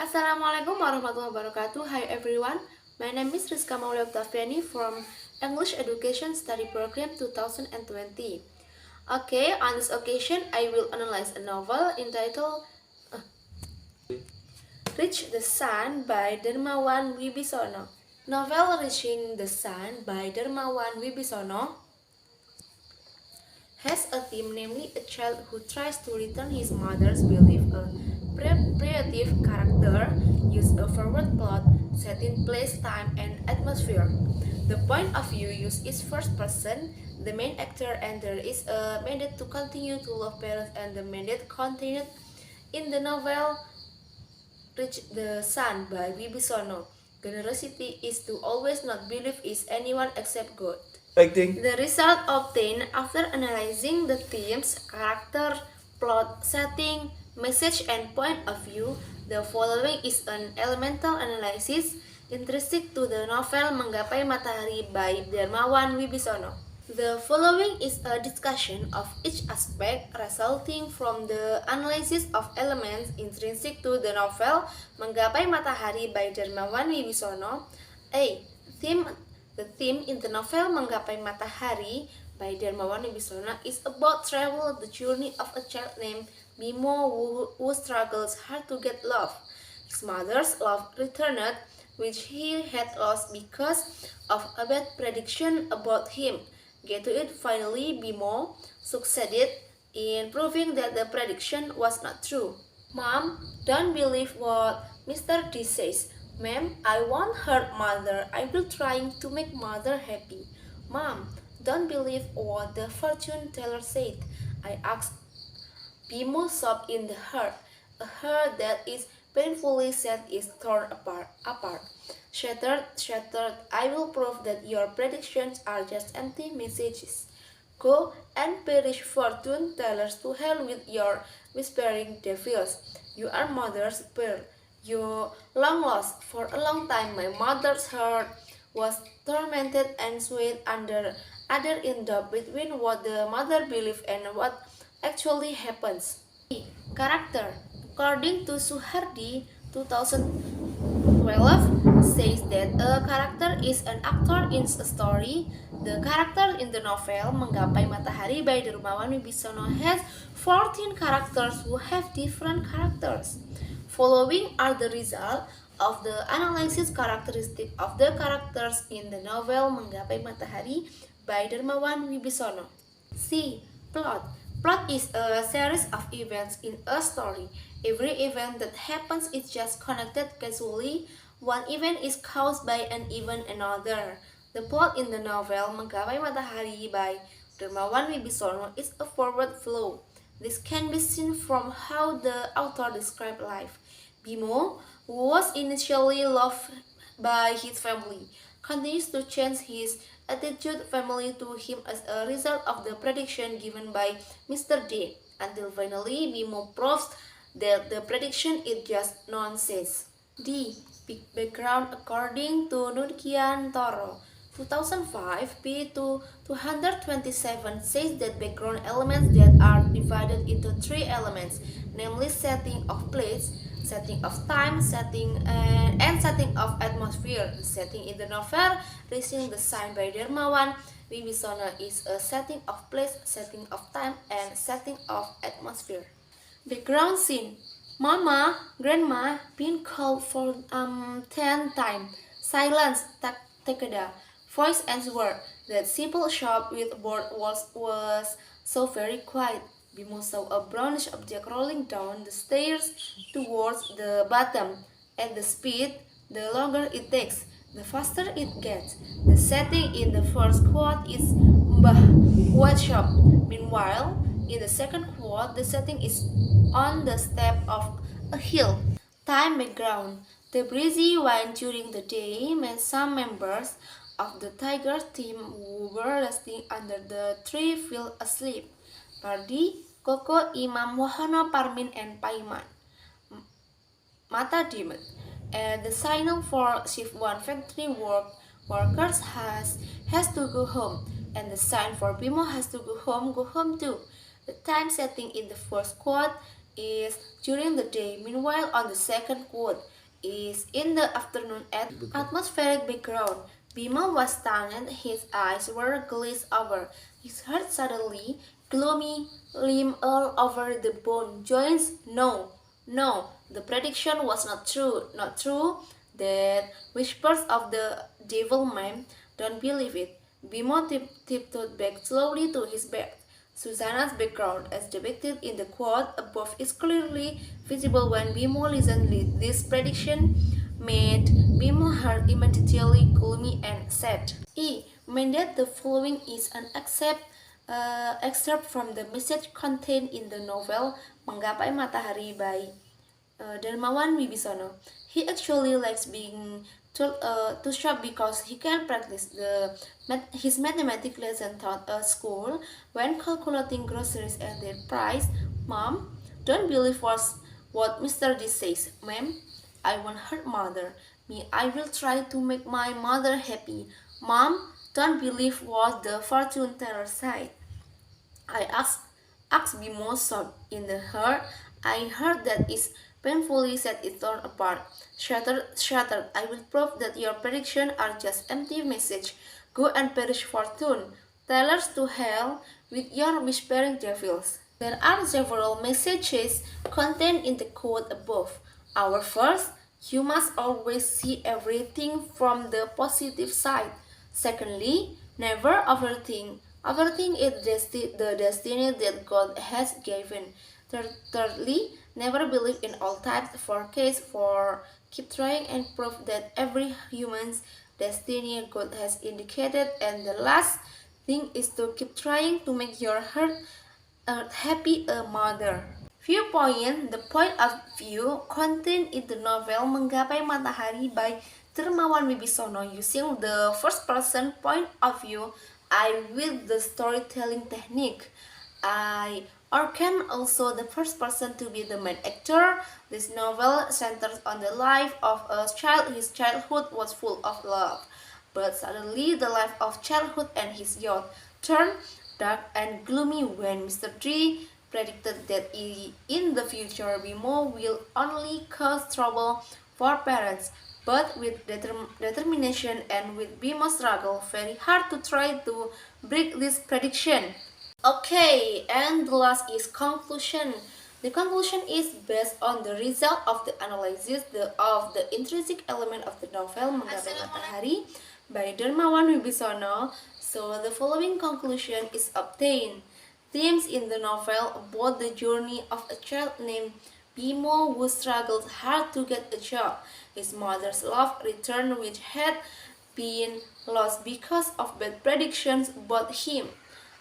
Assalamualaikum warahmatullahi wabarakatuh. Hi everyone, my name is Rizka Mauli Octaviani from English Education Study Program 2020. Okay, on this occasion I will analyze a novel entitled Reach the Sun by Dermawan Wibisono. Novel Reaching the Sun by Dermawan Wibisono has a theme, namely a child who tries to return his mother's belief. A creative character use a forward plot set in place, time, and atmosphere. The point of view use is first person, the main actor, and there is a mandate to continue to love parents, and the mandate contained in the novel Reach the Sun by Wibisono. Generosity is to always not believe in anyone except God. Acting. The result obtained after analyzing the themes, character, plot, setting, message, and point of view, the following is an elemental analysis intrinsic to the novel Menggapai Matahari by Dermawan Wibisono. The following is a discussion of each aspect resulting from the analysis of elements intrinsic to the novel Menggapai Matahari by Dermawan Wibisono. A. The theme in the novel Menggapai Matahari by Dermawan Wibisono is about travel, the journey of a child named Bimo who struggles hard to get love. His mother's love returned, which he had lost because of a bad prediction about him. Get to it, finally, Bimo succeeded in proving that the prediction was not true. Mom, don't believe what Mr. D says. Ma'am, I won't hurt mother. I will trying to make mother happy. Mom, don't believe what the fortune teller said. I asked. Bimo sobbed in the heart. A heart that is painfully sad is torn apart. Shattered, I will prove that your predictions are just empty messages. Go and perish, fortune tellers, to hell with your whispering devils. You are mother's pearl. You long lost. For a long time my mother's heart was tormented and swayed under in doubt between what the mother believed and what actually happens. Character. According to Suhardi 2012 says that a character is an actor in a story. The character in the novel Menggapai Matahari by Dermawan Wibisono has 14 characters who have different characters. Following are the result of the analysis characteristic of the characters in the novel Menggapai Matahari by Dermawan Wibisono. C. Plot. Plot is a series of events in a story. Every event that happens is just connected casually. One event is caused by an event another. The plot in the novel Menggapai Matahari by Dermawan Wibisono is a forward flow. This can be seen from how the author describes life. Bimo, who was initially loved by his family, continues to change his attitude family to him as a result of the prediction given by Mr. D, until finally Bimo proves that the prediction is just nonsense. D. Background. According to Nurkian Toro 2005, p. 227 says that background elements that are divided into three elements, namely setting of place, setting of time, setting of atmosphere. The setting in the novel Reaching the Sun by Dermawan Wibisono is a setting of place, setting of time, and setting of atmosphere. Background scene. Mama, Grandma, been called for 10 times. Silence, takeda. Voice answered. That simple shop with board walls was so very quiet. Bimo saw a brownish object rolling down the stairs towards the bottom. At the speed, the longer it takes, the faster it gets. The setting in the first quote is Mbah White Shop. Meanwhile, in the second quote, the setting is on the step of a hill. Time background. The breezy wind during the day made some members of the tiger team who were resting under the tree fell asleep. Pardi, Koko, Imam, Wahono, Parmin, and Paiman. Mata dimmed. The signal for shift 1 factory workers has to go home, and the sign for Bimo has to go home too. The time setting in the first quote is during the day. Meanwhile, on the second quote is in the afternoon at atmospheric background. Bima was stunned, his eyes were glazed over. His heart suddenly gloomy, limp all over the bone joints. No, no, the prediction was not true, not true. That whispers of the devil man, don't believe it. Bimo tiptoed back slowly to his bed. Susanna's background, as depicted in the quote above, is clearly visible when Bimo listened. This prediction made Bimo heart immediately gloomy and sad. Meant that the following is an excerpt from the message contained in the novel Menggapai Matahari by Dermawan Wibisono. He actually likes being too sharp because he can practice his mathematics lesson taught at school when calculating groceries and their price. Mom, don't believe what Mr. D says. Ma'am, I won't hurt mother. Me, I will try to make my mother happy. Mom, don't believe what the fortune teller said. I asked Bimo sobbed in the heart. I heard that is painfully set it torn apart. Shattered. I will prove that your predictions are just empty message. Go and perish fortune. Tellers to hell with your whispering devils. There are several messages contained in the quote above. Our first, you must always see everything from the positive side. Secondly, never overthink. Overthink is the destiny that God has given. Thirdly, never believe in all types for case for keep trying and prove that every human's destiny God has indicated. And the last thing is to keep trying to make your heart happy a mother. Viewpoint, the point of view contained in the novel Menggapai Matahari by Dermawan Wibisono using the first person point of view. I with the storytelling technique. Or can also the first person to be the main actor. This novel centers on the life of a child. His childhood was full of love, but suddenly the life of childhood and his youth turned dark and gloomy when Mr. Tree predicted that in the future Bimo will only cause trouble for parents. But with determination and with Bimo's struggle very hard to try to break this prediction. Okay, and the last is conclusion. The conclusion is based on the result of the analysis of the intrinsic element of the novel Menggapai Matahari by Dermawan Wibisono. So the following conclusion is obtained. Themes in the novel about the journey of a child named Bimo who struggled hard to get a job. His mother's love returned which had been lost because of bad predictions about him.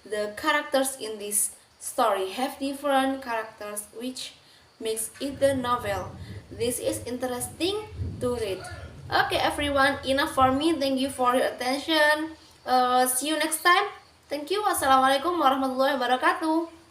The characters in this story have different characters which makes it the novel. This is interesting to read. Okay everyone, enough for me. Thank you for your attention. See you next time. Thank you. Wassalamualaikum warahmatullahi wabarakatuh.